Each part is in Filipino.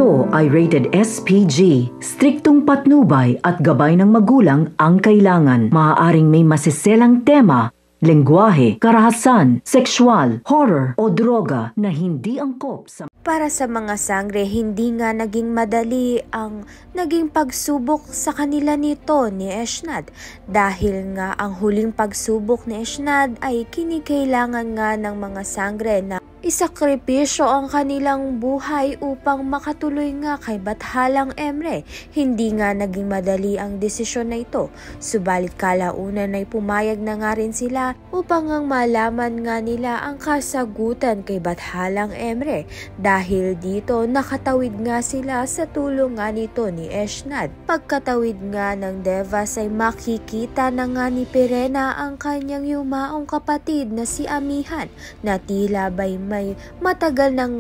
Ito ay rated SPG. Striktong patnubay at gabay ng magulang ang kailangan. Maaaring may masiselang tema, lengguwahe, karahasan, sexual, horror o droga na hindi angkop sa... Para sa mga sangre, hindi nga naging madali ang naging pagsubok sa kanila nito ni Eshnad dahil nga ang huling pagsubok ni Eshnad ay kinikailangan nga ng mga sangre na isakripisyo ang kanilang buhay upang makatuloy nga kay Bathalang Emre. Hindi nga naging madali ang desisyon na ito, subalit kalaunan ay pumayag na nga rin sila upang ang malaman nga nila ang kasagutan kay Bathalang Emre. Dahil dito nakatawid nga sila sa tulong nga nito ni Eshnad. Pagkatawid nga ng Devas ay makikita na nga ni Pirena ang kanyang yumaong kapatid na si Amihan na tila ba'y may matagal nang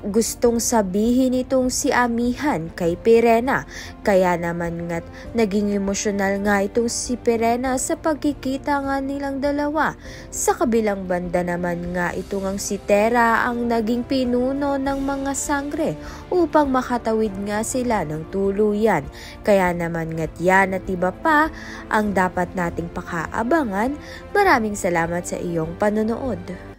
gustong sabihin itong si Amihan kay Pirena. Kaya naman nga't naging emosyonal nga itong si Pirena sa pagkikita nga nilang dalawa. Sa kabilang banda naman nga itong ang si Tera ang naging pinuno ng mga sangre upang makatawid nga sila ng tuluyan. Kaya naman nga't yan at iba pa ang dapat nating pakaabangan. Maraming salamat sa iyong panonood.